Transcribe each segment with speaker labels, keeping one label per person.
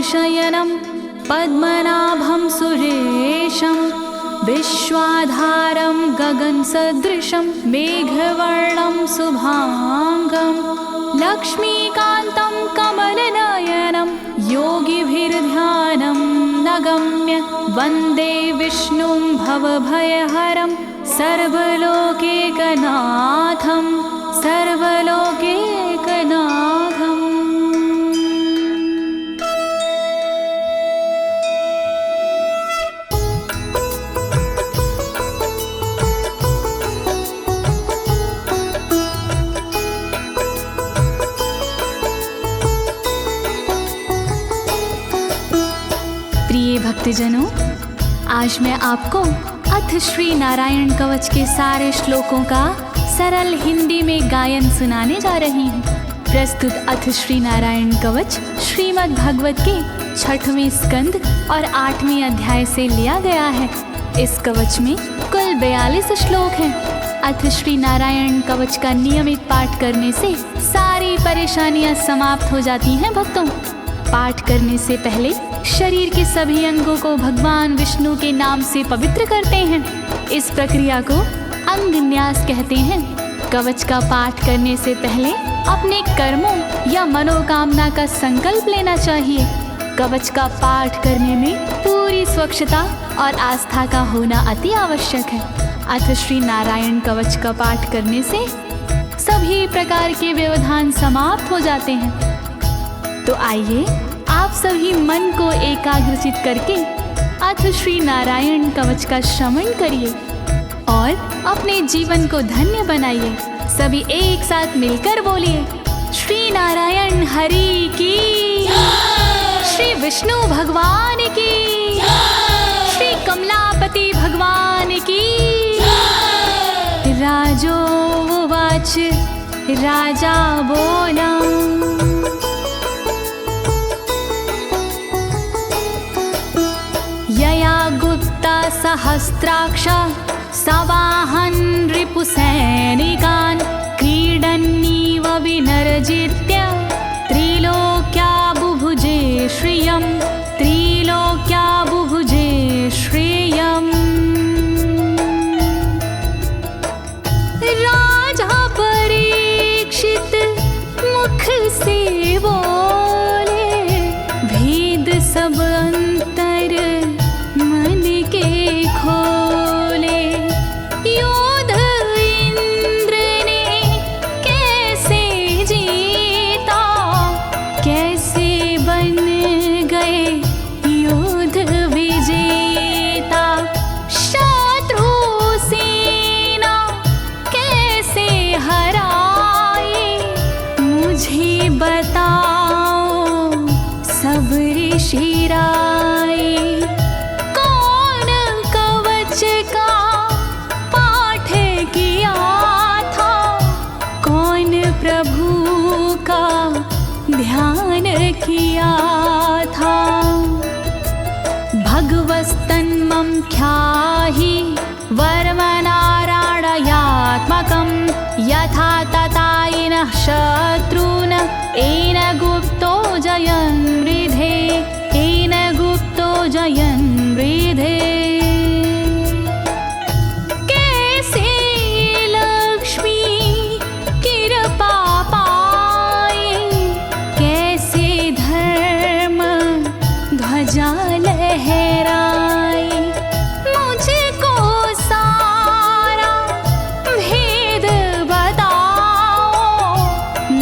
Speaker 1: शयनं पद्मनाभं सुरेशं विश्वाधारं गगनसदृशं मेघवर्णं शुभांगं लक्ष्मीकान्तं कमलनयनं योगिभिर्ध्यानं नगम्य वन्दे विष्णुं भवभयहरं सर्वलोकैकनाथं सर्वलोकैकनाथम्। प्रिय भक्तजनों, आज मैं आपको अथ श्री नारायण कवच के सारे श्लोकों का सरल हिंदी में गायन सुनाने जा रही हूँ। प्रस्तुत अथ श्री नारायण कवच श्रीमद् भागवत के 6वें स्कंद और 8वें अध्याय से लिया गया है। इस कवच में कुल 42 श्लोक हैं। अथ श्री नारायण कवच का नियमित पाठ करने से सारी परेशानियां समाप्त हो जाती हैं। भक्तों, पाठ करने से पहले शरीर के सभी अंगों को भगवान विष्णु के नाम से पवित्र करते हैं। इस प्रक्रिया को अंग न्यास कहते हैं। कवच का पाठ करने से पहले अपने कर्मों या मनोकामना का संकल्प लेना चाहिए। कवच का पाठ करने में पूरी स्वच्छता और आस्था का होना अति आवश्यक है। अथ श्री नारायण कवच का पाठ करने से सभी प्रकार के व्यवधान समाप्त हो जाते हैं। तो आइए आप सभी मन को एकाग्रचित करके अथ श्री नारायण कवच का श्रवण करिए और अपने जीवन को धन्य बनाइए। सभी एक साथ मिलकर बोलिए, श्री नारायण हरि की, श्री विष्णु भगवान की, श्री कमलापति भगवान की। राजोवाच, राजा बोला, यया गुप्ता सहस्राक्ष सवाहन रिपुसैनिकान् क्रीडन्नीव विनर्जित्य त्रिलोक्या बुभुजे श्रियं, त्रिलोक्या बुभुजे श्रियम्। राजा परीक्षित मुख से बोले, भेद सब अंतर मन के खोले। योद्ध इंद्र ने कैसे जीता, कैसे बन गए योद्ध विजेता। शत्रु सेना कैसे हराए, मुझे बताओ सब ऋषि राय। कौन कवच का पाठ किया था, कौन प्रभु का ध्यान किया था। भगवस्तन्मं ख्याहि वर्मनारायणात्मकं यथा तथा येन शत्रून् येन गुप्तो जयन् मृधे, येन गुप्तो जयन् मृधे। कैसे लक्ष्मी कृपा पाए, कैसे धर्म ध्वजा लहराए। मुझको सारा भेद बताओ,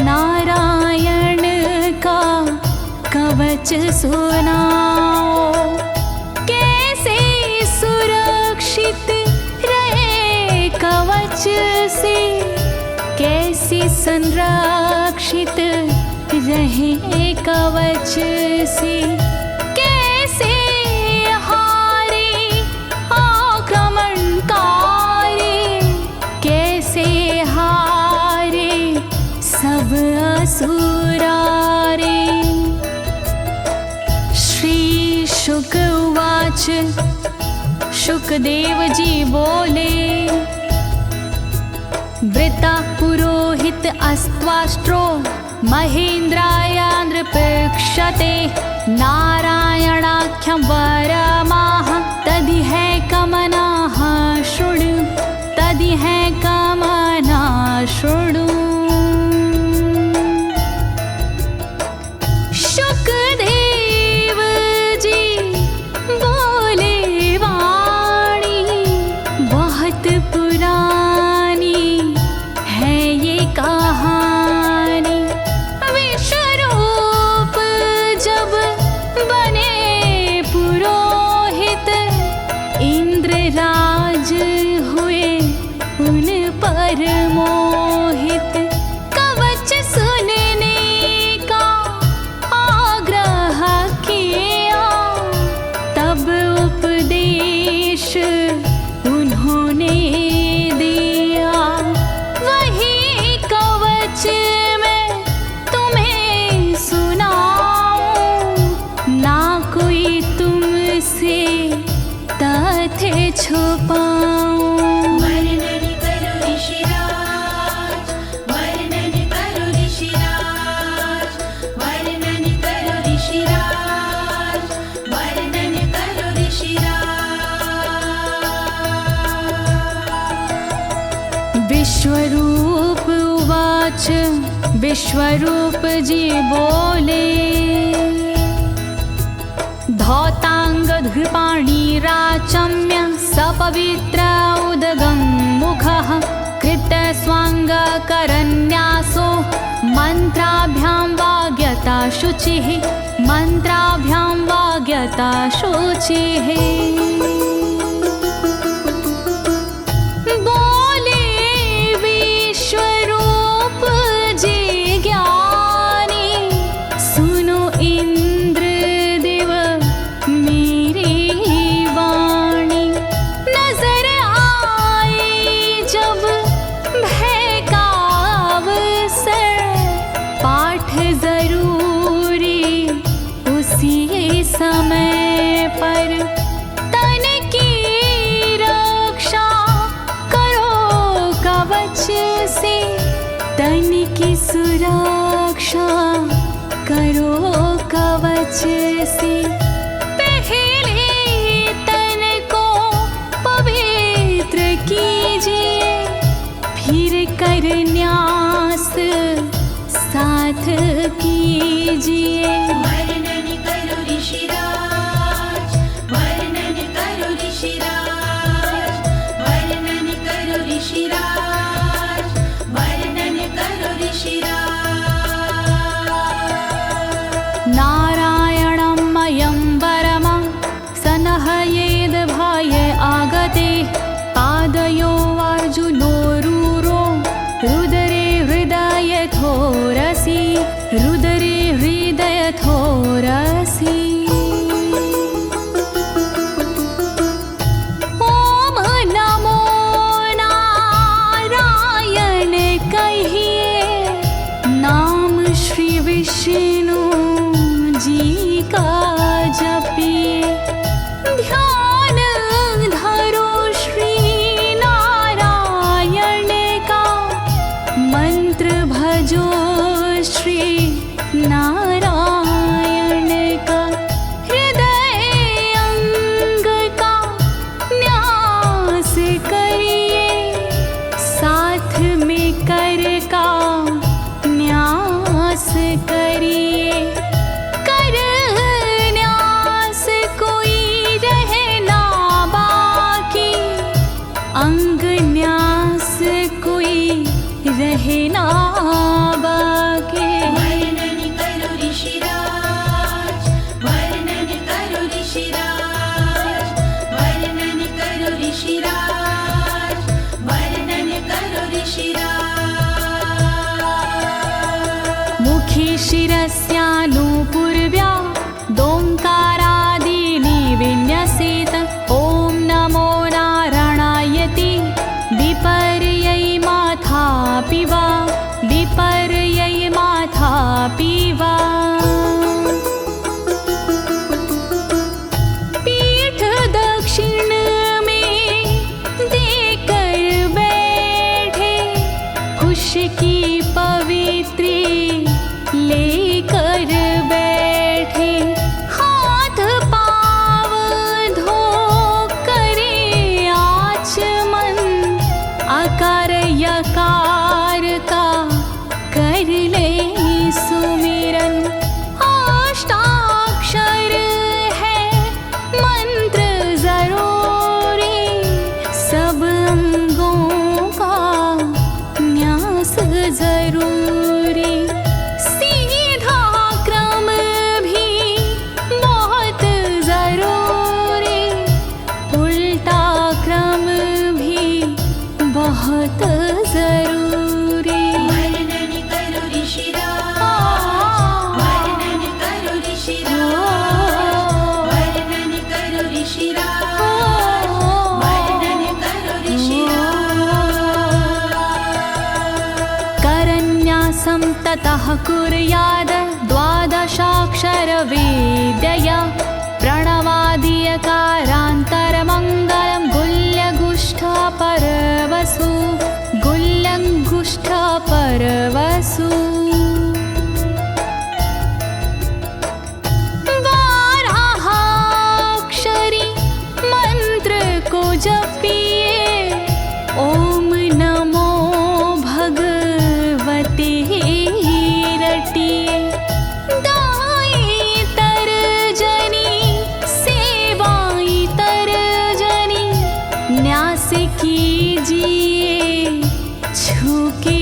Speaker 1: नारायण का कवच सुनाओ। कैसे सुरक्षित रहे कवच से, कैसे संरक्षित रहे कवच से। कैसे हारे आक्रमणकारी, कैसे हारे सब असुरारे। श्री शुक उवाच, शुकदेव जी बोले, वृता पुरोहित अस्त्वाष्ट्रो महेन्द्राय नृपक्षते नारायणाख्यं वरमाह तदिह कमनाः शृणु तदिह कमना शृणु। शुकदेव जी बोले वाणी बहुत पुरानी है ये कहानी। विश्वरूप जब बने पुरोहित इंद्रराज हुए उन पर मोहित। कवच सुनने का आग्रह किया तब उपदेश उन्होंने दिया। वही कवच मैं तुम्हें सुनाऊं ना कोई तुमसे तथ्य छुपाऊं।
Speaker 2: वर्णन करो ऋषिराज, वर्णन करो ऋषिराज, वर्णन करो ऋषिराज, वर्णन करो ऋषिराज।
Speaker 1: विश्वरूप उवाच विश्वरूप जी बोले। धौताङ्गधृपाणिराचम्य सपवित्र उदगं मुखः कृतस्वाङ्गकरन्यासो मन्त्राभ्यां वाग्यता शुचिः मन्त्राभ्यां वाग्यता शुचिः। बोले विश्वरूप जी ज्ञानी सुनो इंद्रदेव मेरी वाणी। नजर आई जब भय का अवसर पाठ जरूरी उसी समय पर। तन की रक्षा करो कवच से तन की सुरक्षा करो कवच से। पहले तन को पवित्र कीजिए फिर कर न्यास साथ कीजिए।
Speaker 2: वर्णन करो ऋषिराज, वर्णन करो ऋषिराज, वर्णन करो ऋषिराज, वर्णन करो ऋषिराज।
Speaker 1: नारायणं मयं वरमं सनहयेद भये आगते। पादयो अर्जुनोरूरो रुदरे हृदयथोरसि रुदरे हृदयथोरसि। ओम नमो नारायण कहिए नाम श्री विष्णु जी का जपिए। ध्यान धरो श्री नारायण का मंत्र भजो श्री नारायण का। हृदय अंग का न्यास करिए साथ में कर का न्यास करिए। कर न्यास कोई रहना बाकी अंग न्यास कोई रहना बाकी।
Speaker 2: वर्णन करो ऋषिराज, वर्णन करो ऋषिराज, वर्णन करो ऋषिराज, वर्णन करो ऋषिराज।
Speaker 1: मुखी शिरस्यानुपूर्व्या दोङ्कारादीनि विन्यसेत। ॐ नमो नारायणेति विपर्यै माथापि वा विपर्यै माथापि वा। पीठ दक्षिण में देकर बैठे खुश की पवित्री लेकर बैठे। ततः कुर्याद द्वादशाक्षरविद्यया प्रणवादियकारान्तरमङ्गलं गुल्यगुष्ठपरवसु गुल्यगुष्ठपरवसु बारहाक्षरी मंत्र को जपिए ओम नमो भगवते रटिए दाई तरजनी सेवाई तरजनी न्यास कीजिए छूके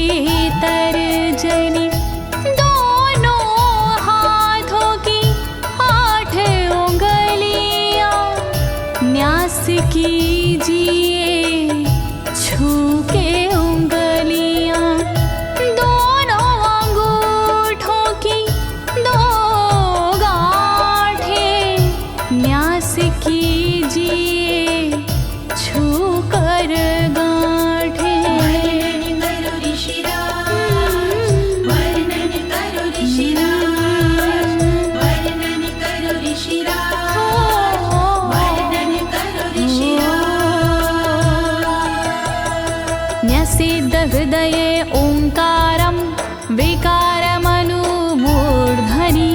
Speaker 1: तरजनी दोनों हाथों की 8 उंगलियां न्यास कीजिए छूके उंगलियां दोनों अंगूठों की 2 गांठें न्यास कीजिए छूकर गांठें।
Speaker 2: वर्णन करो ऋषिराज, वर्णन करो ऋषिराज, वर्णन करो ऋषिराज, वर्णन करो ऋषिराज।
Speaker 1: न्यसेद हृदये ओंकारं विकारमनुमूर्धनि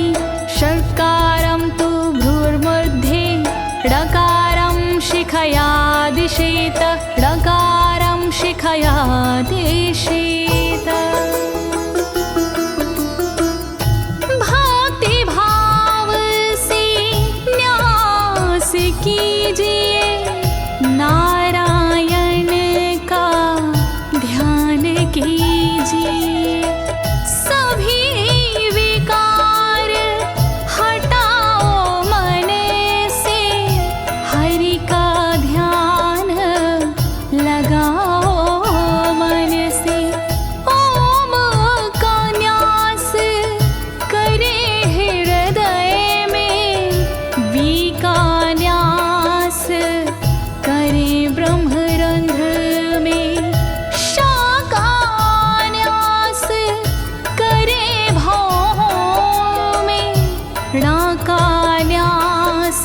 Speaker 1: षट्कारं तु भ्रूर्मध्ये ड़कारं शिखया दिशेत ड़कारं शिखया दिशेत। भक्ति भाव से न्यास कीजिए नारायण का ध्यान कीजिए सभी विकार हटाओ मन से हरि का ध्यान लगाओ मन से ओम का न्यास करे हृदय में वी का न्यास करे ब्रह्मरंध्र में शा का न्यास करे भौहों में णा का न्यास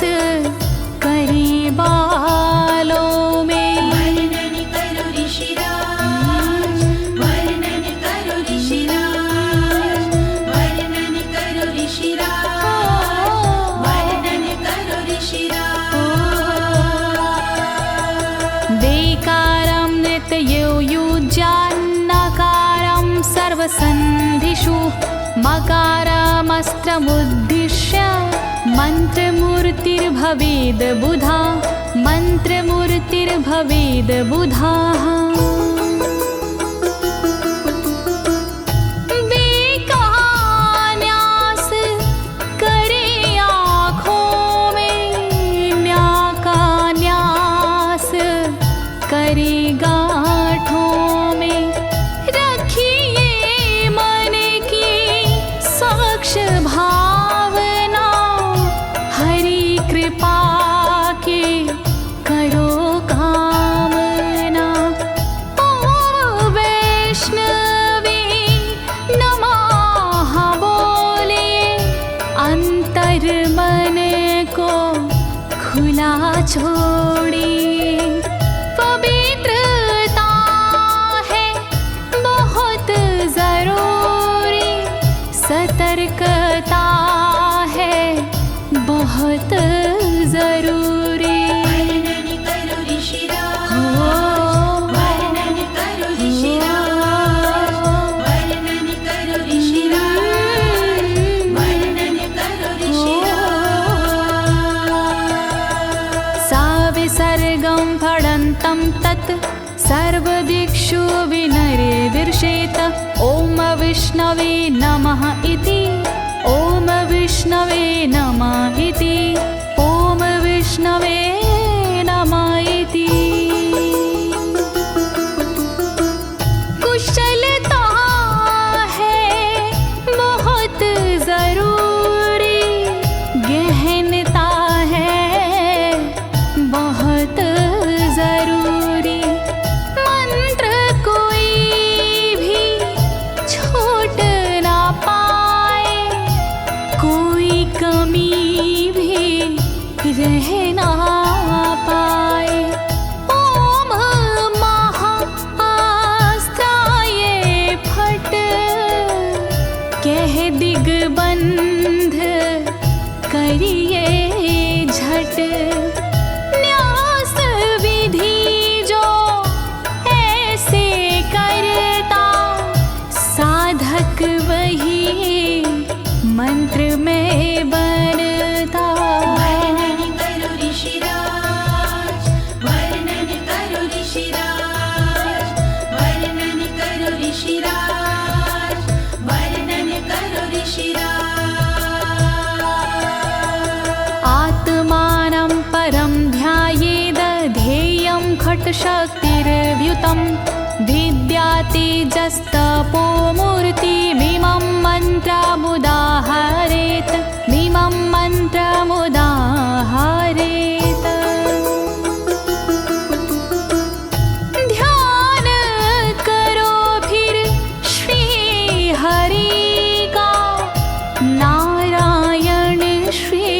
Speaker 1: करे बालों में।
Speaker 2: वर्णन करो ऋषिराज, वर्णन करो ऋषिराज, वर्णन करो ऋषिराज, वर्णन करो ऋषिराज।
Speaker 1: देकारं नित्ययुज्यान्नकारं सर्वसन्धिषु मकारमस्त्रमुद्दिश्य मन्त्रमूर्तिर्भवेद् बुधा मन्त्रमूर्तिर्भवेद् बुधाः। न्यास करे आँखों में न्या का न्यास करे गांठों में रखिए मन की साक्ष भावना हरि कृपा के करो कामना। ओम वैष्णवे नमः बोले अंतर मन को खुला छोड़िए पवित्रता है बहुत जरूरी सतर्कता है बहुत जरूरी।
Speaker 2: वर्णन करो ऋषिराज, वर्णन करो ऋषिराज, वर्णन करो ऋषिराज, वर्णन करो ऋषिराज।
Speaker 1: सा विसर्गं फडन्तं तत् सर्वदिक्षु विनिर्दिशेत ओम विष्णवे नमः इति ओम विष्णवे नमः इति ओम विष्णवे नमः इति। कुशलता है बहुत जरूरी गहनता है बहुत जरूरी मंत्र कोई भी छोट ना कह ना पाए। ओम महाअस्त्राय फट, कह दिग्बंध करिए झट। न्यास विधि जो ऐसे करता, साधक वही मंत्र में बनता।
Speaker 2: वर्णन करो ऋषिराज, वर्णन करो ऋषिराज, वर्णन करो ऋषिराज, वर्णन करो ऋषिराज।
Speaker 1: आत्मानं परं ध्यायेद ध्येयं खट्शक्तिर्व्युतं। विद्या तेजस्तपो मूर्तिमिमं मन्त्रमुदाहरेत्, मिमं मन्त्रमुदाहरेत्। ध्यान करो फिर श्री हरि का, नारायण श्री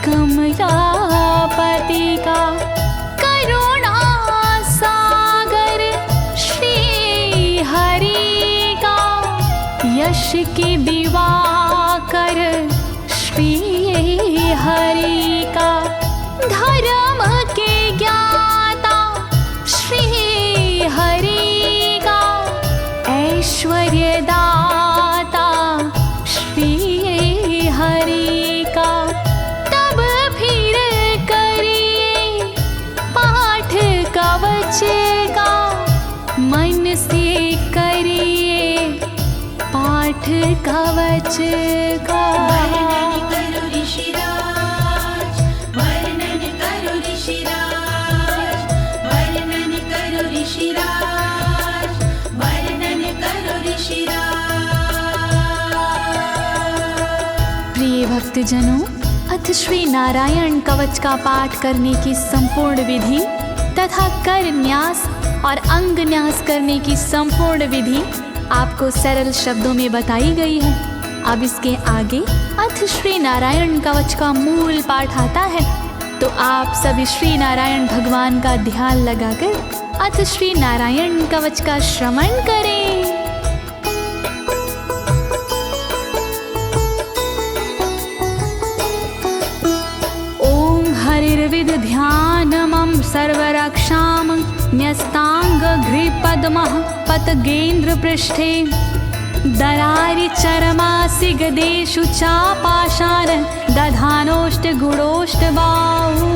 Speaker 1: कमलापति का। करुणा सागर श्री हरि का, यश के दिवाकर श्री हरि का। धर्म के ज्ञाता श्री हरि का, ऐश्वर्य दाता श्री हरि का। तब फिर करिए पाठ कवच का, मन से करिए पाठ कवच का।
Speaker 2: वर्णन करो ऋषिराज, वर्णन करो ऋषिराज, वर्णन करो ऋषिराज, वर्णन करो ऋषिराज।
Speaker 1: प्रिय भक्तजनों, अथ श्री नारायण कवच का पाठ करने की संपूर्ण विधि तथा कर न्यास और अंग न्यास करने की संपूर्ण विधि आपको सरल शब्दों में बताई गई है। अब इसके आगे अथ श्री नारायण कवच का मूल पाठ आता है, तो आप सभी श्री नारायण भगवान का ध्यान लगाकर अथ श्री नारायण कवच का श्रवण करें। ओम हरिर्विद ध्यानमं सर्वरक्षां न्यस्तांगघ्रिपद्मः पतगेन्द्र पृष्ठे। दरारि चरमासि गदेषु चापाशान दधानोष्टगुणोष्टबाहु।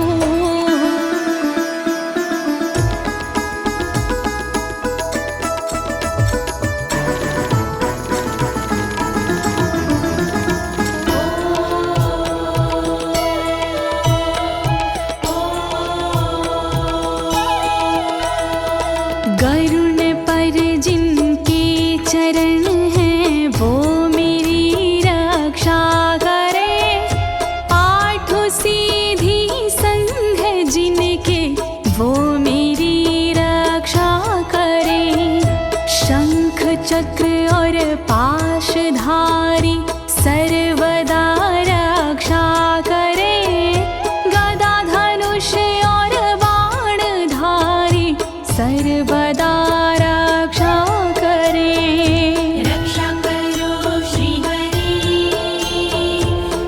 Speaker 1: गरुण पर जिनके चरण हैं वो मेरी रक्षा करे। आठ सीधी संग जिनके वो मेरी रक्षा करे। शंख चक्र और पाशधारी सर्वदा रक्षा करे। गदा धनुष और बाणधारी सर्वदा रक्षा करे।
Speaker 2: रक्षा करो श्री हरि,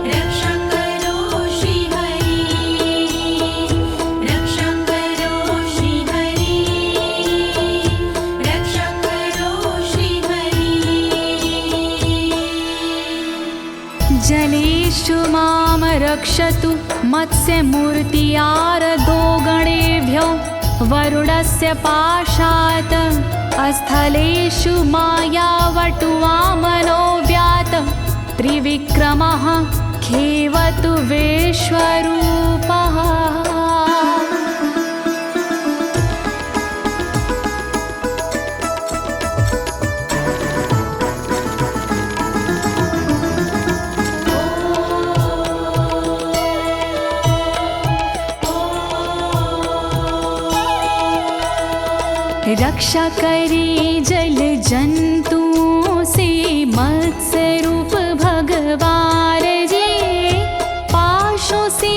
Speaker 2: रक्षा करो श्री हरि, रक्षा करो श्री हरि, रक्षा करो श्री हरि।
Speaker 1: जलेषु मां रक्षतु मत्स्यमूर्तियारदो गणेभ्यो। वरुणस्य पाशात् स्थलेषु मायावटुवामनो व्यात। त्रिविक्रमः खेवतु विश्वरूपः। रक्षा करे जल जंतुओं से मत्स्य रूप भगवान जी। पाशों से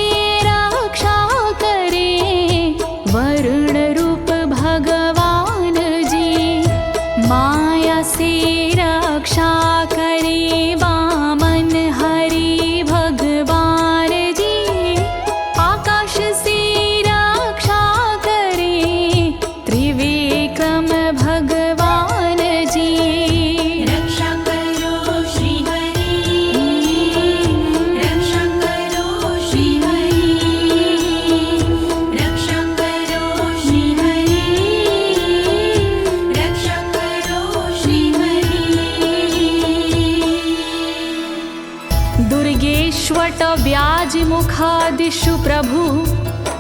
Speaker 1: दिशु प्रभु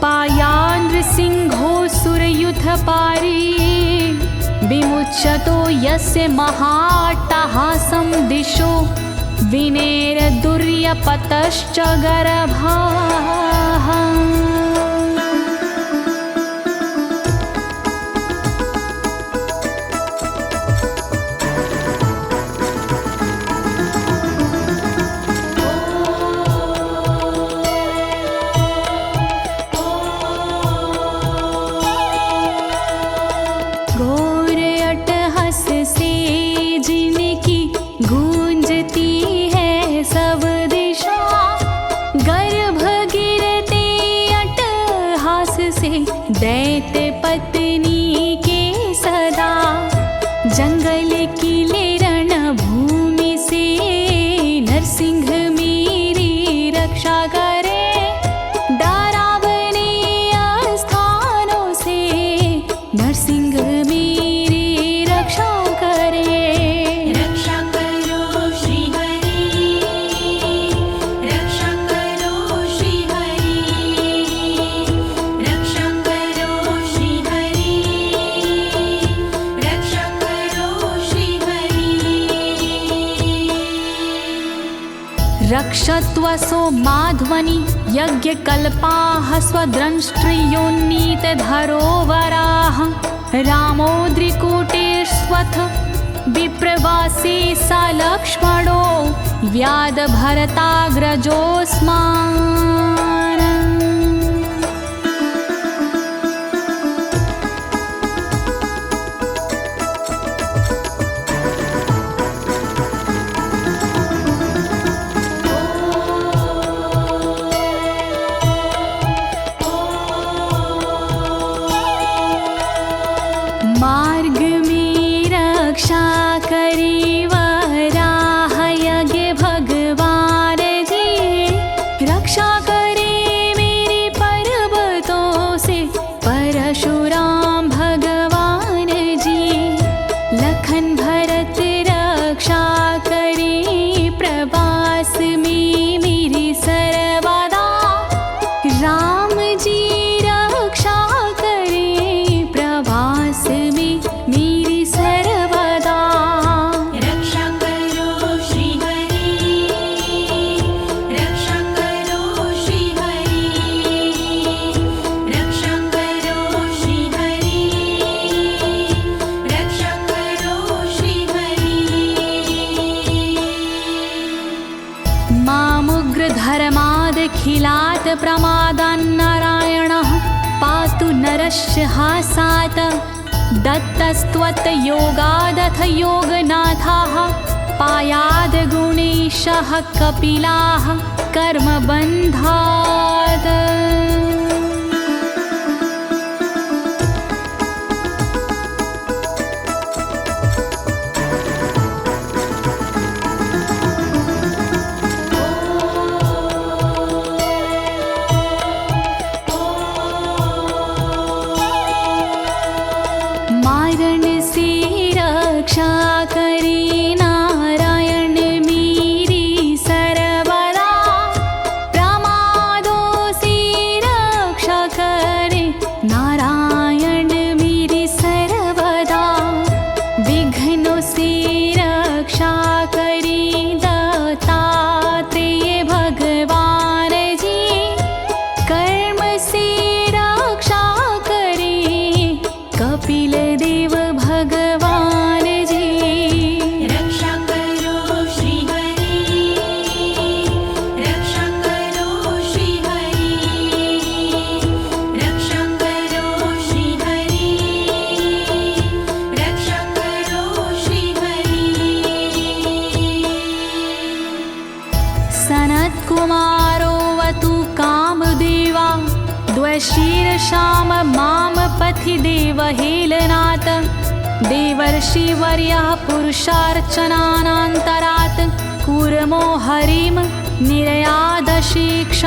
Speaker 1: पायानृसिंहोऽसुरयुथपारी विमुच्यतो यस्य महाट्टहासं दिशो विनेरदुर्यपतश्च गर्भाः। दैत्य पत्नी के सदा जंगल किले रणभूमि से नरसिंह मेरी रक्षा करे। डरावने स्थानों से नरसिंह मेरी रक्षा करे।
Speaker 2: रक्षा करो श्री हरि, रक्षा करो श्री हरि, रक्षा करो श्री हरि, रक्षा करो श्री हरि।
Speaker 1: रक्षत्वसो माध्वनि यज्ञकल्पाः स्वद्रंष्ट्रियोन्नीतधरोवराः रामोद्रिकूटेष्वथ विप्रवासी स लक्ष्मणो व्याधभरताग्रजोऽस्मान्। मार्ग में रक्षा करी वराह यज्ञ भगवान जी, रक्षा करे मेरे पर्वतों से परशुराम भगवान जी। लखन भरत रक्षा करे प्रवास में मेरी सर्वदा, राम जी रक्षा करे प्रवास में मेरी सर्वदा।
Speaker 2: रक्षा करो श्री हरि, रक्षा करो श्री हरि, रक्षा करो श्री हरि, रक्षा करो श्री हरि।
Speaker 1: मामुग्रधर्मादखिलात् प्रमादान्नारायणः पातु नरस्य हासात्। दत्तस्त्वत्योगादथ योगनाथाः पायाद् गुणेशः कपिलाः कर्मबन्धात्। मारण से रक्षा करे नारायण मेरी सर्वदा, प्रमादों से रक्षा करे नारायण मेरी सर्वदा। विघ्नों से रक्षा करे दत्तात्रेय भगवान जी, कर्म से रक्षा करे कपिल देव भगवान जी।
Speaker 2: रक्षा करो श्री हरि, रक्षा करो श्री हरि, रक्षा करो श्री हरि, रक्षा करो श्री हरि।
Speaker 1: सनत्कुमारोऽवतु कामदेवा द्वशीर्षाम माम पथि देवहेलनात्। देवर्षिवर्यः पुरुषार्चनानन्तरात् कूर्मो हरिं निर्यादशिक्षात्।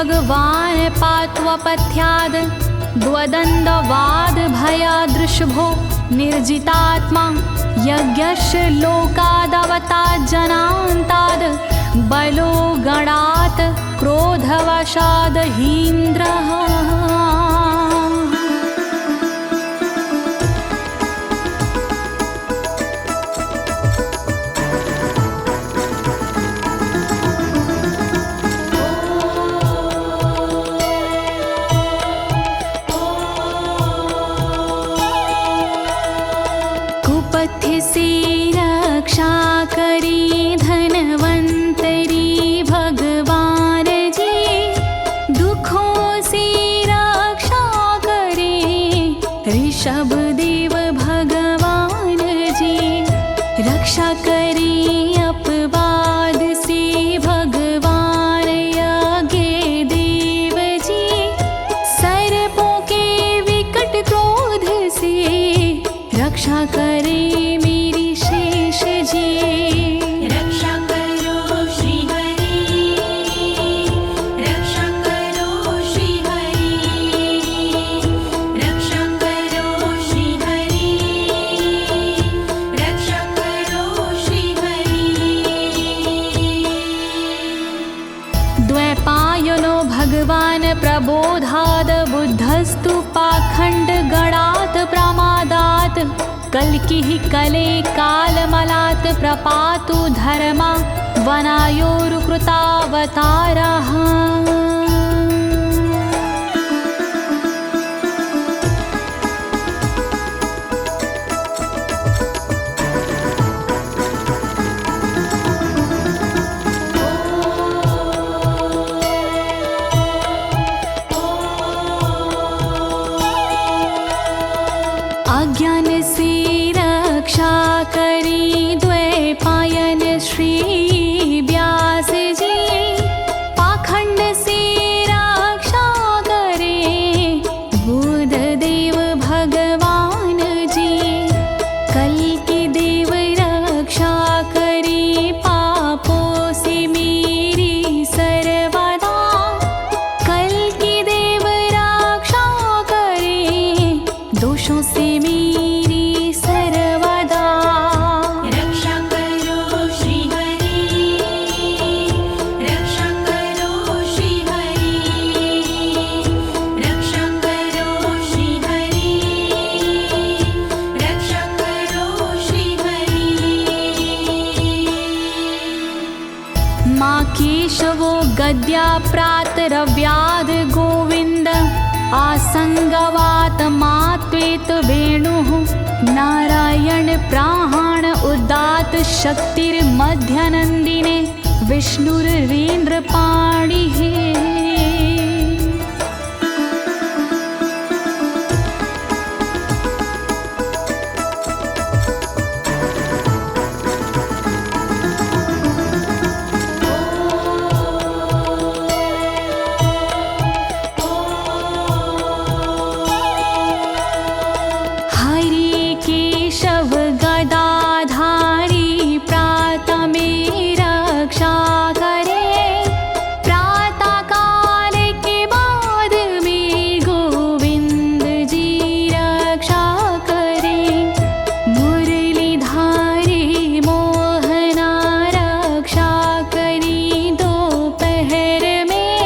Speaker 1: भगवान् पात्वपथ्याद् द्वदण्डवाद भयादृशभो निर्जितात्मा यज्ञस्य लोकादवतात् जनान्ताद् बलो गणात् क्रोधवशाद् हीन्द्रः। कुपथ्य से रक्षा करी धनवंतरी भगवान जी, दुखों से रक्षा करे ऋषभ देव भगवान जी। रक्षा करी अपवाद से भगवान यज्ञ देव जी, सर्पों के विकट क्रोध से रक्षा करे मेरी शेष जी।
Speaker 2: रक्षा करो श्री हरि, रक्षा करो श्री हरि, रक्षा करो श्री हरि, रक्षा करो श्री हरि।
Speaker 1: द्वैपायनो भगवान् प्रबोधाद् बुद्धस्तु पाखण्ड गणात् प्रमादात् कल्किः कले कालमलात् प्रपातु धर्मा वनायोरुकृतावतारः। अज्ञान से रक्षा करी द्वैपायन श्री व्यास जी, पाखंड से रक्षा करे बुध देव भगवान जी। कल्कि देव रक्षा करी पापों से मेरी सर्वदा, कल्कि देव रक्षा करे दोषों से मेरी सर्वदा।
Speaker 2: रक्षा करो श्री हरि, रक्षा करो श्री हरि, रक्षा करो श्री हरि, रक्षा करो श्री हरि।
Speaker 1: माँ केशवो गद्या प्रातरव्याद गोविन्द, आसंगवात मात्वेत वेणुः नारायण प्राण उदात शक्तिर्मध्यनन्दिने विष्णुरेन्द्रपाणिः। हरि केशव गदाधारी प्रातमे रक्षा करे, प्रातः काल के बाद में गोविंद जी रक्षा करे। मुरलीधारी मोहना रक्षा करी दोपहर में,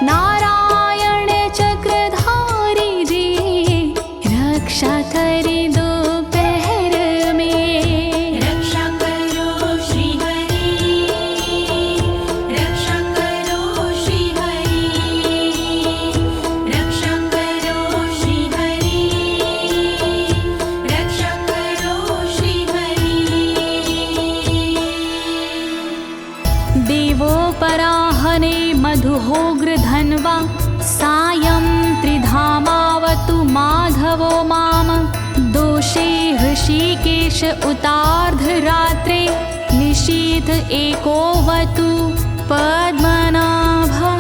Speaker 1: नारायण चक्रधारी जी रक्षा करे दोपहर में।
Speaker 2: रक्षा करो श्री हरि, रक्षा करो श्री हरि, रक्षा करो श्री हरि, रक्षा करो श्री हरि।
Speaker 1: देवोपराहने मधुहोग्र धन्वा, सायं त्रिधामावतु माधवो माम। दोषे ऋषिकेश उतार्धरात्रे, निशीथ एकोवतु पद्मनाभः।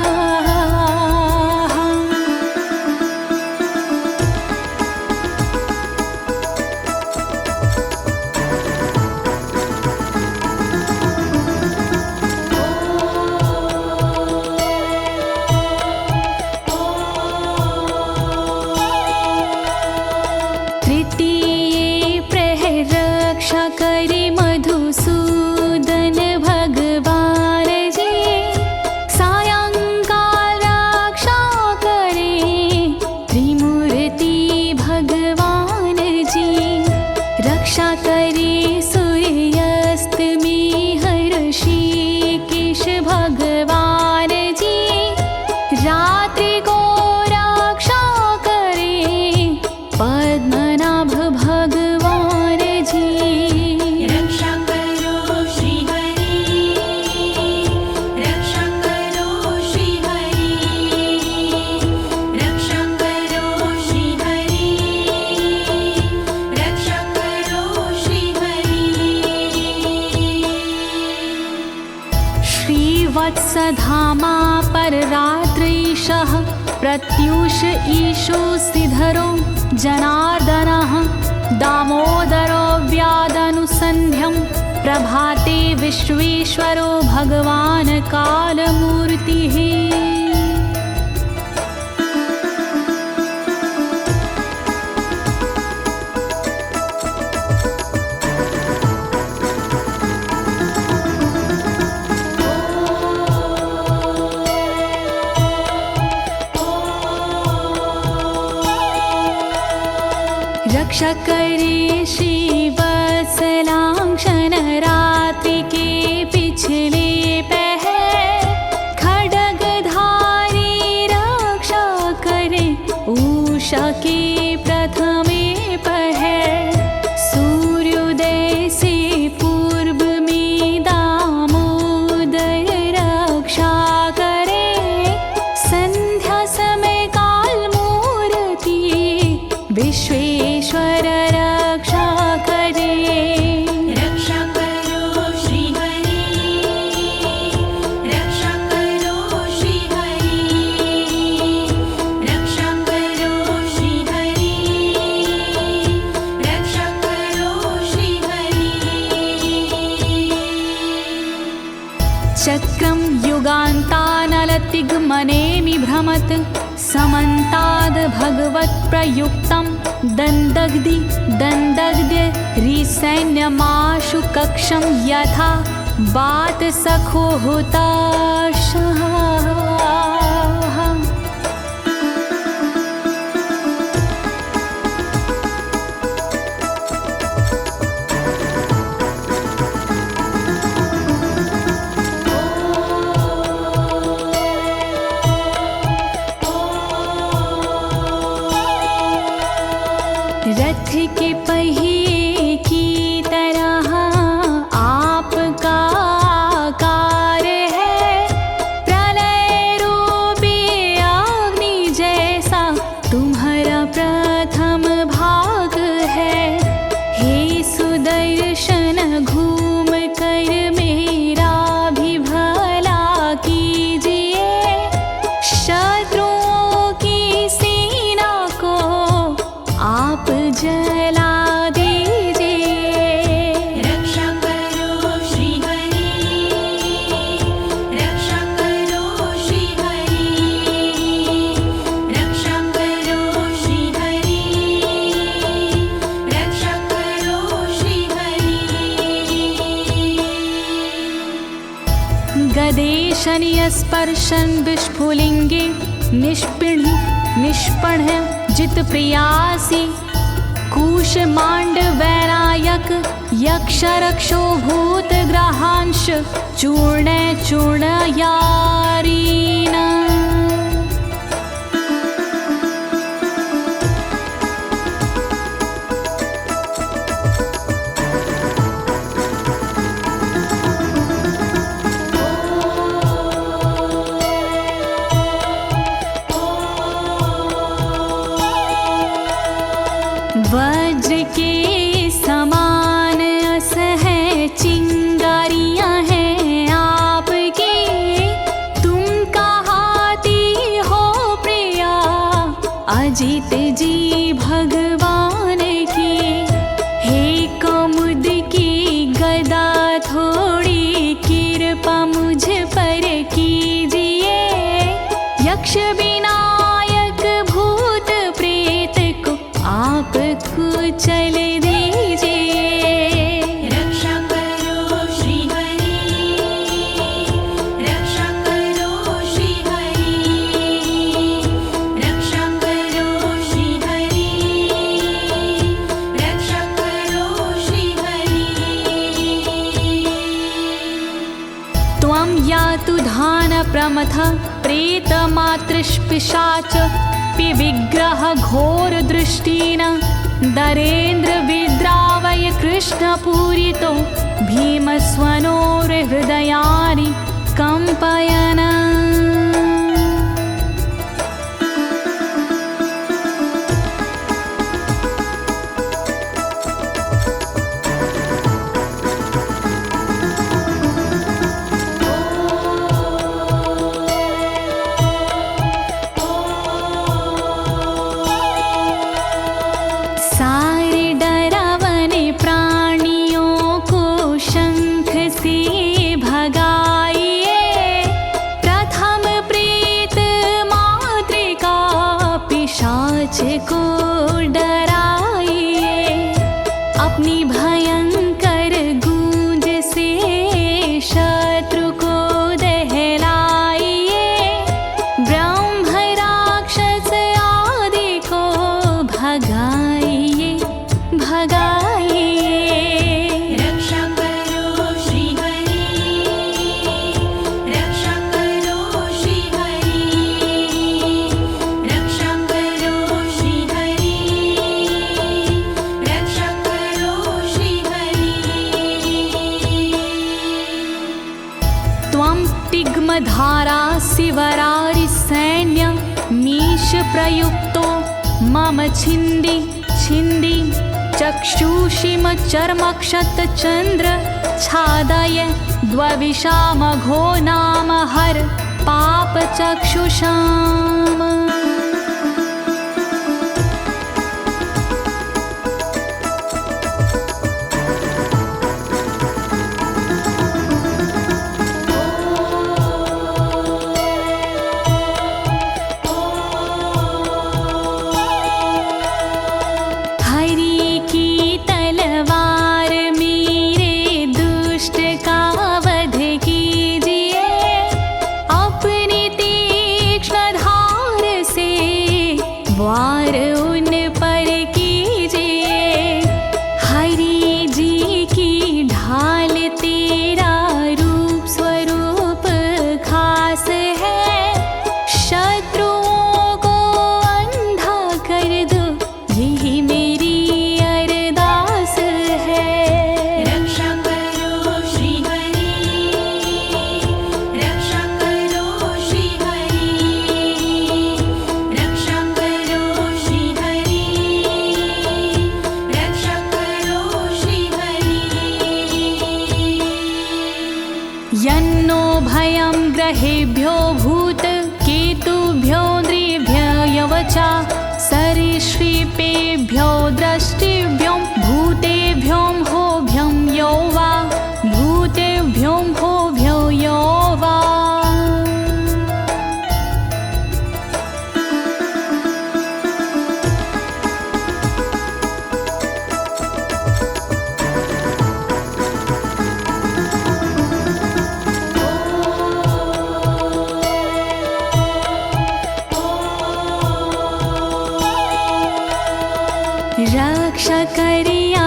Speaker 1: धामा पर रात्रीशः प्रत्यूष ईशो सिधरो जनार्दनः दामोदरो व्यादनुसन्ध्यं प्रभाते विश्वेश्वरो भगवान् कालमूर्तिः। रक्षा करे शिव सलांक्षण रात्रि के पिछले पहर खड्गधारी रक्षा करे उषा के प्रथमे पहर सूर्योदय से पूर्व में दामोदर रक्षा करे संध्या समय काल मूर्ति विश्वेश्वर रक्षा करे।
Speaker 2: रक्षा करो श्री हरि, रक्षा करो श्री हरि, रक्षा करो श्री हरि, रक्षा करो श्री हरि।
Speaker 1: चक्रं युगान्तानलतिग्मनेमि भ्रमत् समन्ताद् भगवत्प्रयुक्तं दन्दग्ध्य रिसैन्यमाशु कक्षं यथा वातसखो हुताशः। रथ के पहिए की तरह आपका आकार है, प्रलय रूपी अग्नि जैसा तुम्हारा प्रथम भाग है। हे सुदर्शन घूम कर मेरा भी भला कीजिए, शत्रुओं की सेना को आप जला दीजिए।
Speaker 2: रक्षा करो श्री हरि, रक्षा करो श्री हरि, रक्षा करो श्री हरि, रक्षा करो श्री हरि।
Speaker 1: गदेशनीय स्पर्शन विस्फुलिंगे निष्पण जित प्रियासी कुश मांड वैरायक यक्ष रक्षो भूत ग्रहांश चूर्ण चूर्ण यारीना। वज्र के समान अस है चिंगारियां हैं आपकी, तुम कहाती हो प्रिया अजित जी भगवान की। हे कमुद की गदा थोड़ी कृपा मुझ पर कीजिए, यक्ष विनायक भूत प्रेत को आप कुचल दीजिए।
Speaker 2: रक्षा करो श्री हरि, रक्षा करो श्री हरि, रक्षा करो श्री हरि, रक्षा करो श्री हरि।
Speaker 1: त्वं यातु धान प्रमथ प्रेत मातृपिशाच विग्रह घोर दृष्टिन दरेन्द्र विद्रावय कृष्ण पूरितो भीमस्वनोर हृदयानि कंपयन। भगाइए भगाइए।
Speaker 2: रक्षा करो श्री हरि, रक्षा करो श्री हरि, रक्षा करो श्री हरि, रक्षा करो श्री हरि।
Speaker 1: त्वं तिग्मधारा शिवरारि सैन्य मीश प्रयुक्तो मम छिन्दी छिन्दी चक्षुषीम चर्मक्षतचन्द्र छादय द्वविषामघो नाम हर पापचक्षुषाम्। वार उन पर कीजिए, हरि जी की ढाल तेरा रूप स्वरूप खास है, शत्रुओं को अंधा कर दो यही मेरी अरदास है।
Speaker 2: रक्षा करो श्री हरि, रक्षा करो श्री हरि, रक्षा करो श्री हरि, रक्षा करो श्री हरि।
Speaker 1: यन्नो भयं ग्रहेभ्यो भूत केतुभ्यो नृभ्ययवचा सरीसृपेभ्यो दृष्टिभ्यो भूतेभ्यो होभ्यं यो वा भूतेभ्यो होभ्यो यो वा। रक्षा करिया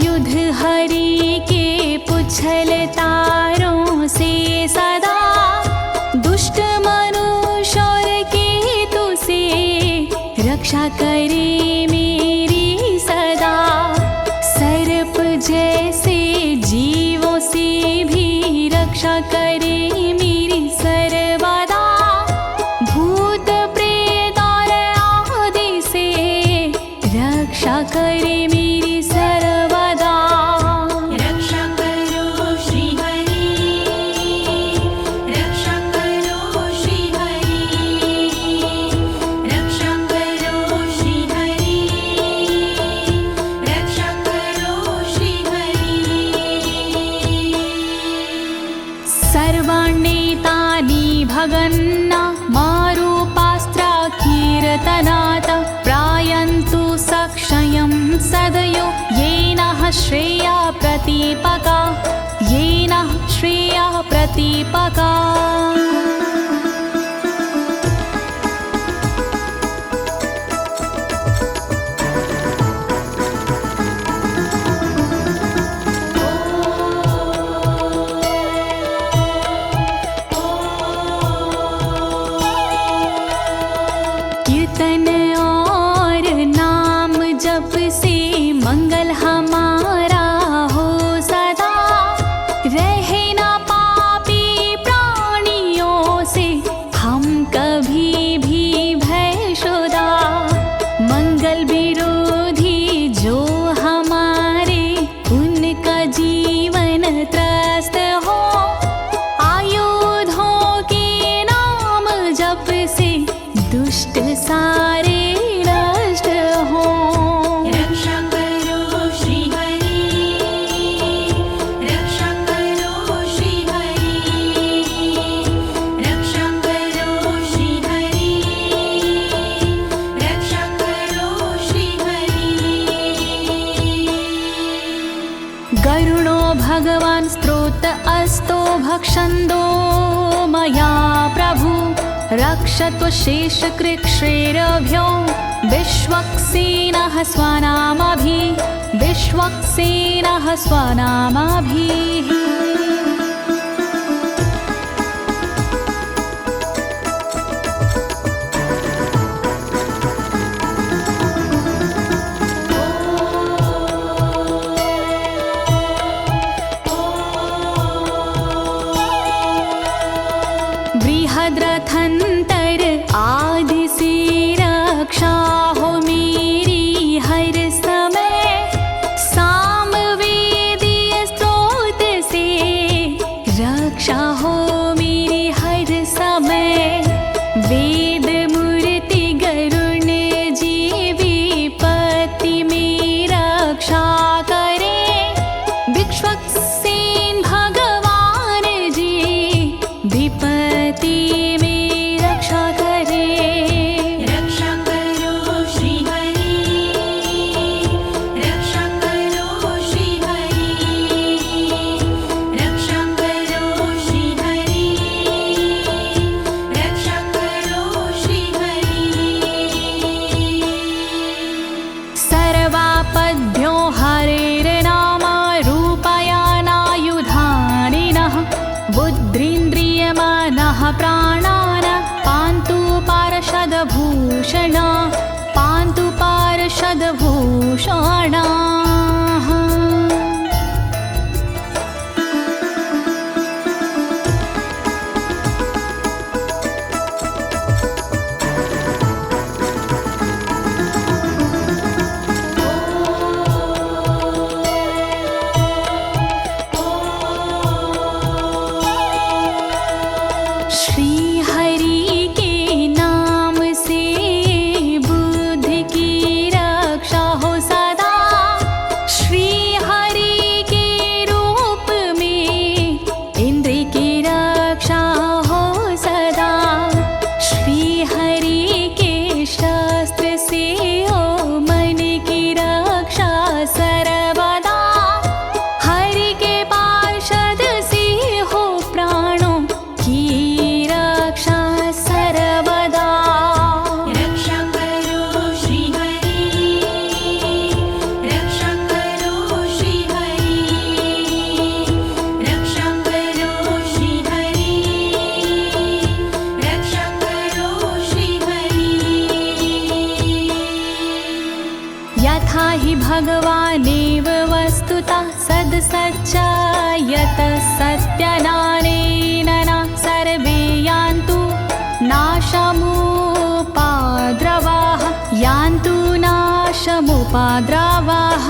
Speaker 1: युद्ध हरि के पुछल तारों से सदा, दुष्ट मनुष्य और केतु से रक्षा करे मेरी सदा। सर्प जैसे जीवों से भी रक्षा करे मेरी सर्वदा, भूत प्रेत और आदि से रक्षा करे मेरी सर्वदा।
Speaker 2: रक्षा करो श्री हरि, रक्षा करो श्री हरि, रक्षा करो श्री हरि, रक्षा करो श्री हरि।
Speaker 1: सर्वाण्येतानि भगन्ना मारूपास्त्रा कीर्तनात् प्रायन्तु सक्षयं सदयो येन श्रेया प्रतीपका, येन श्रेया प्रतीपका। कीर्तन और नाम जप से मंगल हमारा हो सदा, रहे ना पापी प्राणियों से हम कभी भी भयशुदा। मंगल विरोधी जो हमारे उनका जीवन त्रस्त हो, आयुधों के नाम जप से दुष्ट सारे नष्ट हो।
Speaker 2: रक्षा करो श्री हरि, रक्षा करो श्री हरि, रक्षा करो श्री हरि, रक्षा करो श्री हरि।
Speaker 1: गरुणो भगवान् स्तोत्र अस्तो भक्षन्दो मया प्रभु, रक्षत्व शेषकृच्छ्रेरभ्यो विश्वक्सेनः स्वनामभिः बृहद्रथंतर आदि से रक्षा हो मेरी हर समय, सामवेदीय स्रोत से रक्षा हो मेरी हर समय। वेद मूर्ति गरुण जी विपत्ति में रक्षा करे, विश्वक्सेन भगवान जी विपत्ति में रक्षा करे।
Speaker 2: रक्षा करो श्री हरि, रक्षा करो श्री हरि, रक्षा करो श्री हरि, रक्षा करो श्री हरि।
Speaker 1: सर्वापद्भ्यो हरेर्नाम रूपयानायुधानिनः, बुद्धिन्द्रियमनः प्राणान् पान्तु पार्षदभूषण, पान्तु पार्षदभूषणाः। श्री हरि के नाम से बुद्धि की रक्षा हो सदा, श्री हरि के रूप में इंद्रिय की रक्षा हो सदा, श्री हरि के शस्त्र से हो मन की रक्षा सर्वदा, हरि के पार्षद से हो प्राणों की रक्षा सर्वदा।
Speaker 2: रक्षा करो श्री हरि, रक्षा करो श्री हरि, रक्षा करो श्री हरि, रक्षा करो श्री हरि।
Speaker 1: यथा हि भगवानेव वस्तुतः सद्सच्चायतः सत्यनानेन न सर्वे यान्तु नाशमुपाद्रवाः, यान्तु नाशमुपाद्रवाः।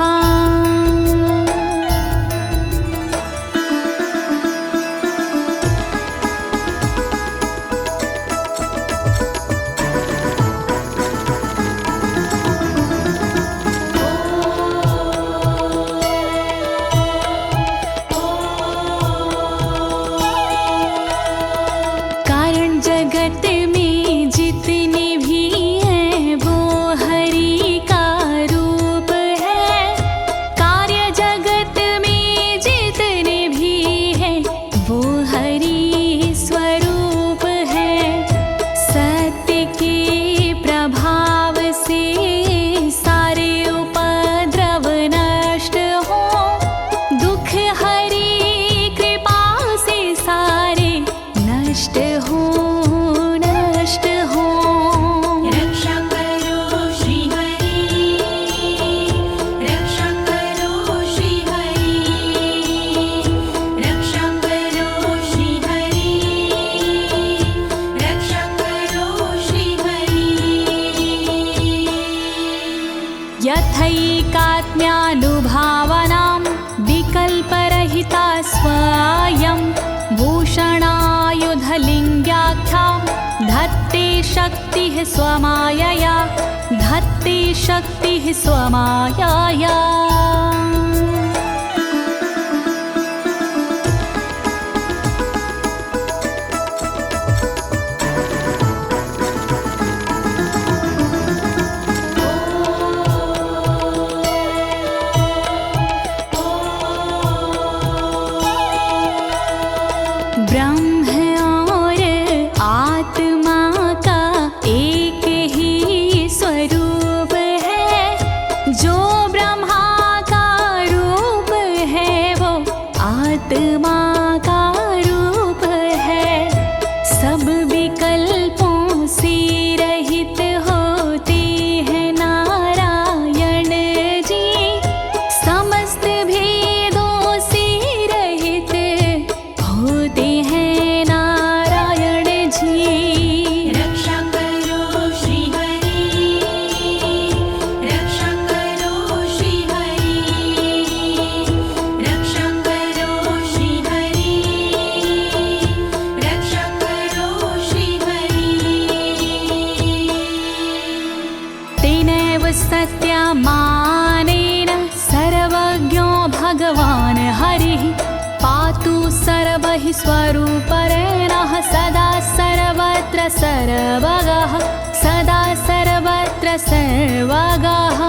Speaker 1: कारण जगत में जितने भी हैं वो हरि का रूप है, कार्य जगत में जितने भी हैं वो हरि स्वरूप है। सत्य के प्रभाव से सारे उपद्रव नष्ट हो, दुख हरि कृपा से सारे नष्ट हो, नष्ट हो।
Speaker 2: रक्षा करो श्री हरि, रक्षा करो श्री हरि, रक्षा करो श्री हरि, रक्षा करो श्री हरि।
Speaker 1: यथैकात्म्यानुभावनां विकल्परहिता स्वयं भूषणायुधलिङ्ग्याख्या, धत्ते शक्तिः स्वमायया, धत्ते शक्तिः स्वमायया। ब्रह्म और आत्मा का एक ही स्वरूप मानेन सर्वज्ञो भगवान् हरिः पातु सर्वैः स्वरूपेण सदा सर्वत्र सर्वगः सदा सर्वत्र सर्वगः।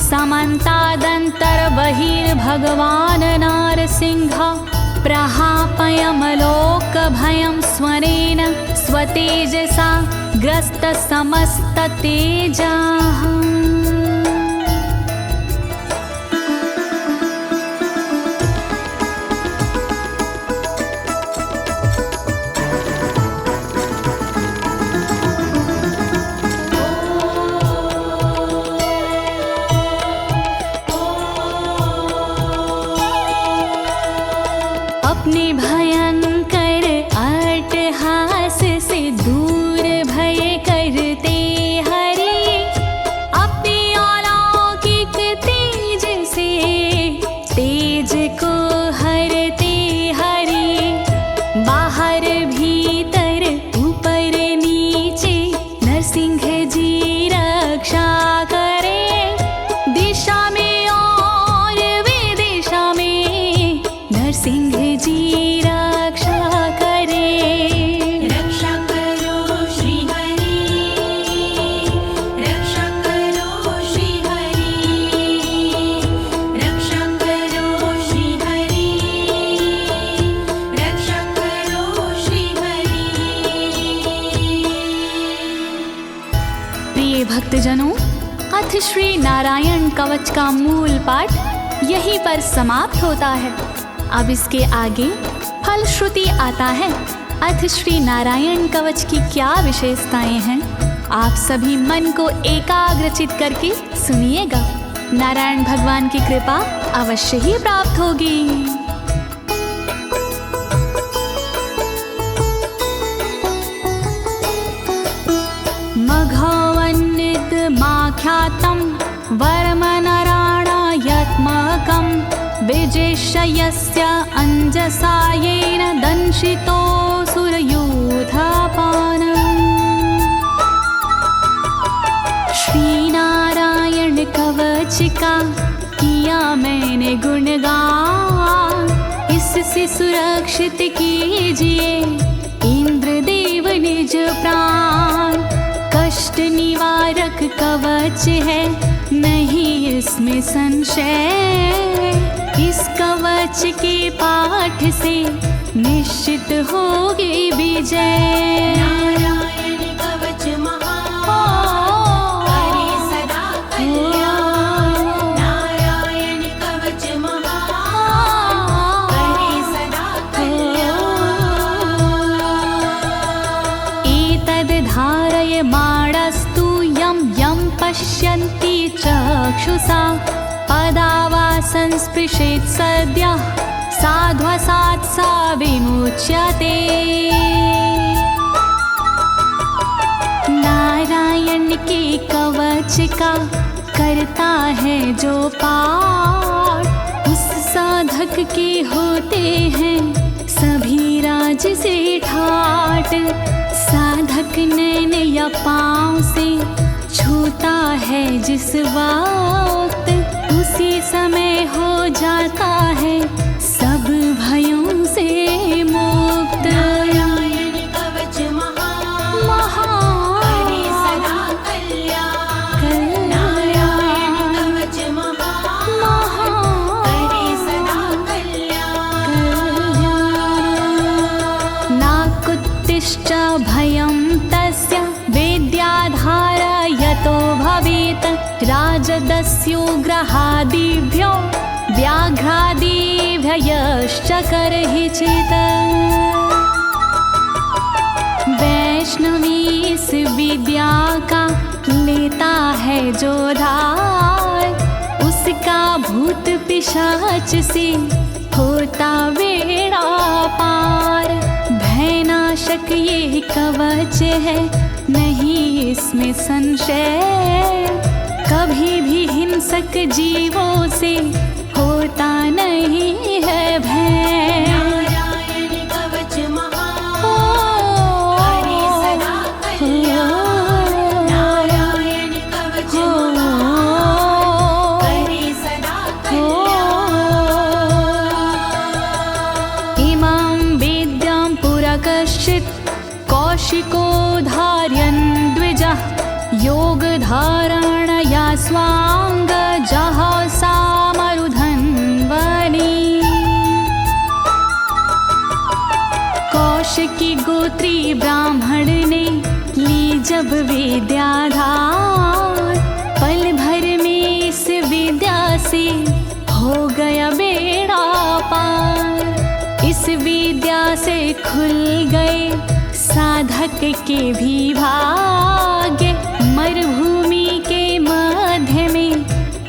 Speaker 1: समन्तादन्तर्बहिर्भगवान् नारसिंहः प्रहापयमलोकभयं स्वरेण स्वतेजसा ग्रस्तसमस्ततेजाः। अपने भयंकर अट्टहास से दूर भय करते हरि अपने अलौकिक तेज से तेज को हरते हरि बाहर भीतर ऊपर नीचे नरसिंह जी रक्षा करे दिशा में और विदिशा में नरसिंह जी रक्षा करे।
Speaker 2: रक्षा करो श्री हरि रक्षा करो श्री हरि रक्षा करो श्री हरि रक्षा करो श्री हरि।
Speaker 1: प्रिय भक्तजनों, अथ श्री नारायण कवच का मूल पाठ यहीं पर समाप्त होता है। अब इसके आगे फलश्रुति आता है। अथ श्री नारायण कवच की क्या विशेषताएं हैं, आप सभी मन को एकाग्रचित करके सुनिएगा। नारायण भगवान की कृपा अवश्य ही प्राप्त होगी। मघवन्नित माख्यातं वर्मनराणायत्मकं विजेशयस्य अंजसायेन दंशितोऽसुरयूथपानम्। श्री नारायण कवच का किया मैंने गुणगान, इससे सुरक्षित कीजिए इंद्रदेव निज प्राण। कष्ट निवारक कवच है नहीं इसमें संशय, इस कवच के पाठ से निश्चित होगी विजय।
Speaker 2: नारायण कवच महान करे सदा कल्याण नारायण कवच महान करे सदा कल्याण।
Speaker 1: एतद् धारय माणस्तु यं यं पश्यन्ति चक्षुषा पदावा संस्पृशेत् सद्यः साध्वसात् सा विमुच्यते। नारायण के कवच का करता है जो पाठ, उस साधक के होते हैं सभी राज से ठाट। साधक नैन या पाँव से छूता है जिस बार उसी समय हो जाता है सब भयों से मुक्त।
Speaker 2: नारायण कवच महान करे सदा कल्याण। नारायण कवच महान करे सदा कल्याण।
Speaker 1: नाकुत्तिश्च भयं तस्य वेद्याधारयतो भवेत् राजदस्युग्रहादिभ्यो व्याघ्रादिभ्यश्च करहिचित्। वैष्णवी इस विद्या का लेता है जो धार, उसका भूत पिशाच से होता बेड़ा पार। भयनाशक ये कवच है नहीं इसमें संशय, कभी भी हिंसक जीवों से होता नहीं है भय।
Speaker 2: नारायण कवच महान करे सदा कल्याण। नारायण कवच महान करे सदा कल्याण।
Speaker 1: इमां वेद्यां पुरा कश्चित् कौशिको धारयन् द्विजः, योगधारणया स्वाङ्गजः सामरुधन्वने। कौशिकी गोत्री ब्राह्मण ने ली जब विद्याधार, पल भर में इस विद्या से हो गया बेड़ा पार। इस विद्या से खुल गए साधक के भी भाग्य, मरुभूमि के मध्य में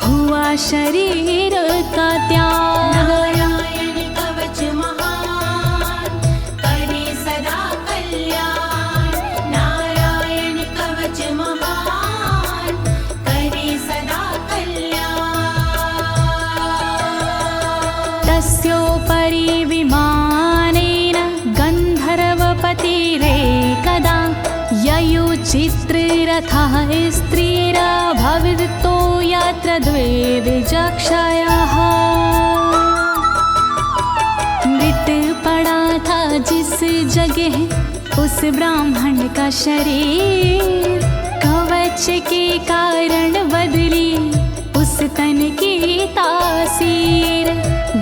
Speaker 1: हुआ शरीर का त्याग।
Speaker 2: नारायण कवच महान करे सदा कल्याण। नारायण कवच महान करे सदा कल्याण।
Speaker 1: तस्योपरि विमानेन गन्धर्वपतिरेकदा, ययुचित्ररथः स्त्रीरभवितो यत्र द्वे विचक्षयः। मृत पड़ा था जिस जगह उस ब्राह्मण का शरीर, कवच के कारण बदली उस तन की तासीर।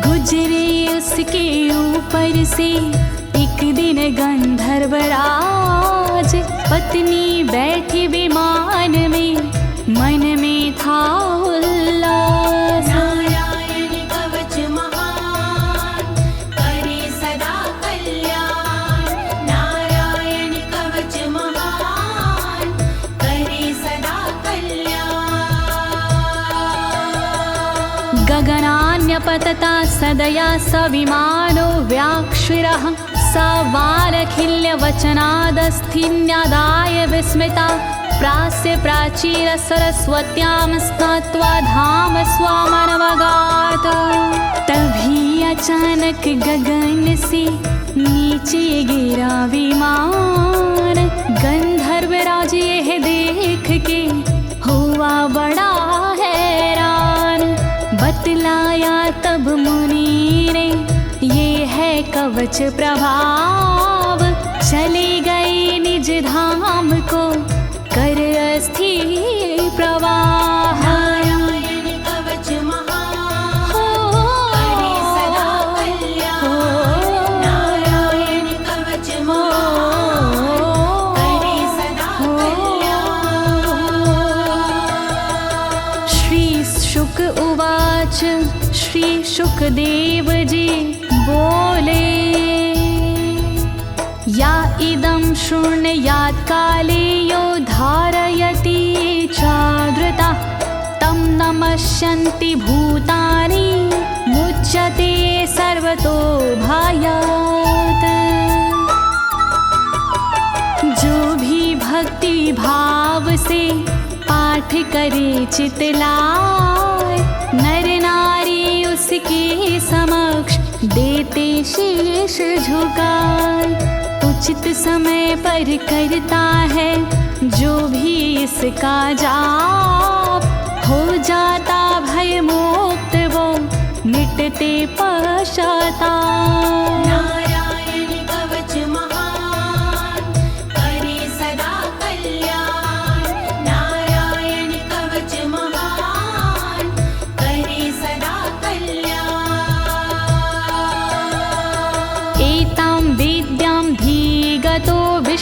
Speaker 1: गुजरे उसके ऊपर से एक दिन गंधर्वराज, पत्नी बैठी विमान में मन में था उल्लास।
Speaker 2: नारायण कवच महान करे सदा कल्याण। नारायण कवच महान करे सदा कल्याण।
Speaker 1: गगनान्यपतता सदया स विमानो व्याक्षिरः, स वालखिल्यवचनादस्थिन्यादाय विस्मिता, प्रास्य प्राचीर सरस्वत्यां स्नात्वा धाम स्वामनवगात। तभी अचानक गगन से नीचे गिरा विमान, गंधर्वराज यह देख के हुआ बड़ा हैरान। बतलाया तब मुनि ने ये है कवच प्रभाव, चले गए निज धाम को कर अस्थिर प्रवाह।
Speaker 2: नारायण कवच महान करे सदा कल्याण। नारायण कवच महान करे सदा कल्याण।
Speaker 1: श्री शुक उवाच, श्री शुकदेव जी बोले, या इदं शृणुयात् काले यो धारयति चादृता, तं नमस्यन्ति भूतानि मुच्यते सर्वतो भयात्। जो भी भक्ति भाव से पाठ करे चितलाय, नर नारी उसके समक्ष देते शीश झुकाए। उचित समय पर करता है जो भी इसका जाप, हो जाता भय मोक्ष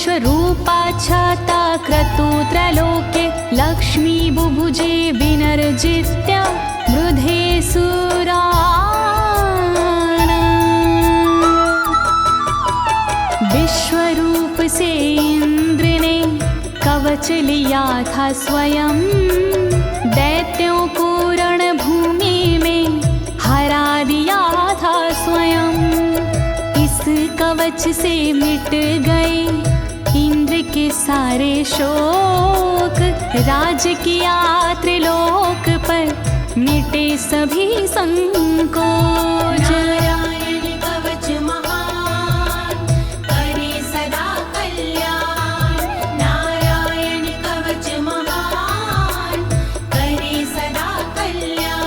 Speaker 1: विश्वरूपा छाता क्रतुत्रलोके लक्ष्मी बुभुजे विनर्जित्य मृधे सुराना। विश्वरूप से इंद्र ने कवच लिया था स्वयं, दैत्यों को रणभूमि में हरा दिया था स्वयं। इस कवच से मिट गए इंद्र के सारे शोक, राज किया त्रिलोक पर मिटे सभी संकोच।
Speaker 2: नारायण कवच महान करे सदा कल्याण, नारायण कवच महान करे सदा कल्याण।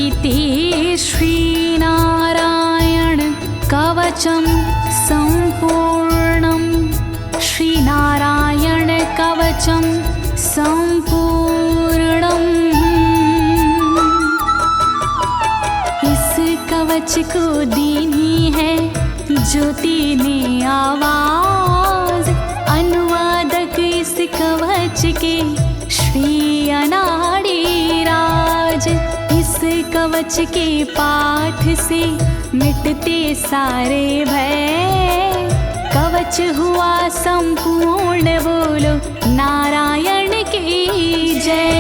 Speaker 1: इति श्रीनारायण कवचं सम्पूर्णं, श्रीनारायण कवचं सम्पूर्णम्। इस कवच को दीनी है ज्योति ने आवाज, अनुवादक इस कवच के श्री अनाड़ी राज। इस कवच के पाठ से मिटते सारे भय, कवच हुआ संपूर्ण, बोलो नारायण की जय।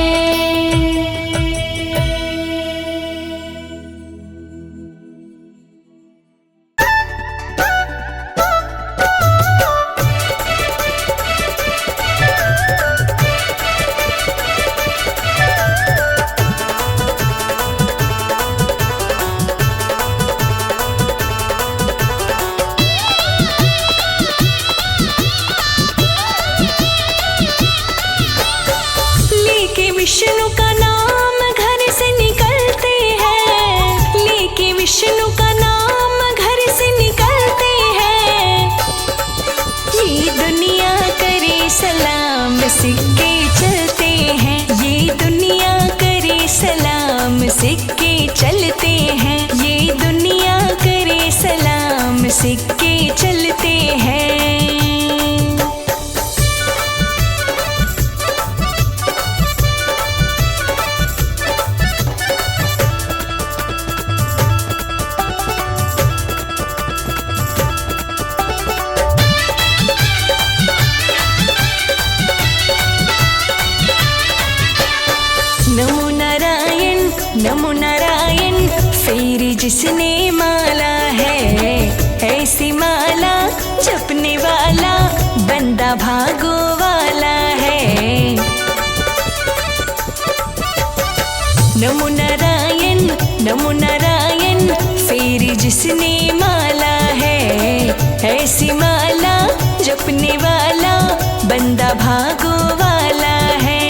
Speaker 3: विष्णु का नाम घर से निकलते हैं, लेके विष्णु का नाम घर से निकलते हैं। ये दुनिया करे सलाम सिक्के चलते हैं, ये दुनिया करे सलाम सिक्के चलते हैं, ये दुनिया करे सलाम सिक्के चलते हैं। नमो नारायण फिर जिसने माला है, ऐसी माला जपने वाला बंदा भागो वाला है। नमो नारायण फिर जिसने माला है, ऐसी माला जपने वाला बंदा भागो वाला है।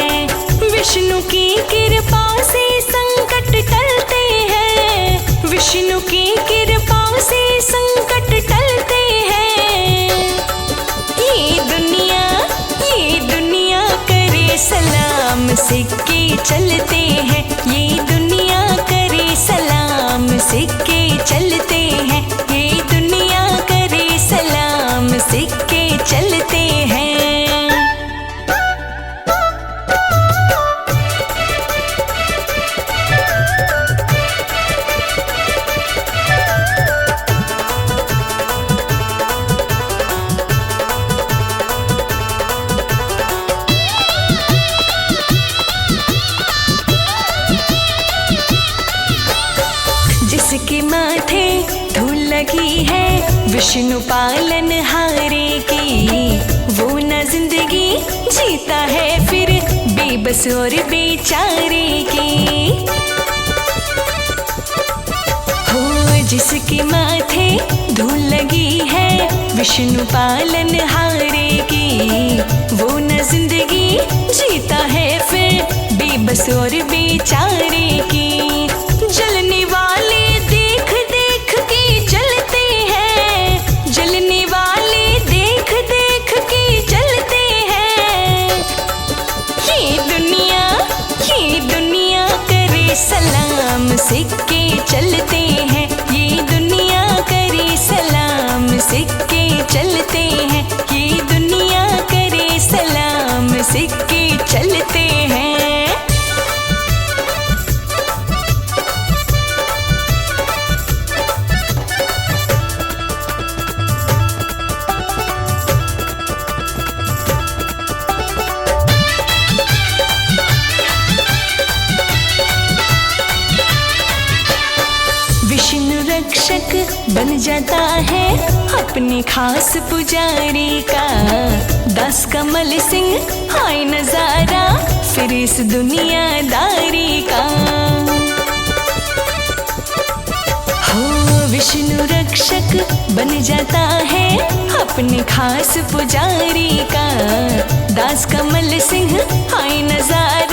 Speaker 3: विष्णु की कृपा से संकट टलते हैं, विष्णु की कृपा से संकट टलते हैं। ये दुनिया करे सलाम सिक्के चलते हैं, ये दुनिया करे सलाम सिक्के चलते हैं, ये दुनिया करे सलाम सिक्के चलते हैं। जिसके माथे धूल लगी है विष्णु पालन हारे की, वो न जिंदगी जीता है फिर बेबस और बेचारे की। हो जिसके माथे धूल लगी है विष्णु पालन हारे की, वो न जिंदगी जीता है फिर बेबस और बेचारे की। जलने वाले देख देख के जलते हैं, जलने वाले देख देख के जलते हैं। ये दुनिया करे सलाम सिक्के चलते हैं, ये दुनिया करे सलाम बन जाता है अपने खास पुजारी का। दास कमल सिंह हाय नजारा फिर इस दुनियादारी का। हो विष्णु रक्षक बन जाता है अपने खास पुजारी का। दास कमल सिंह हाय नजारा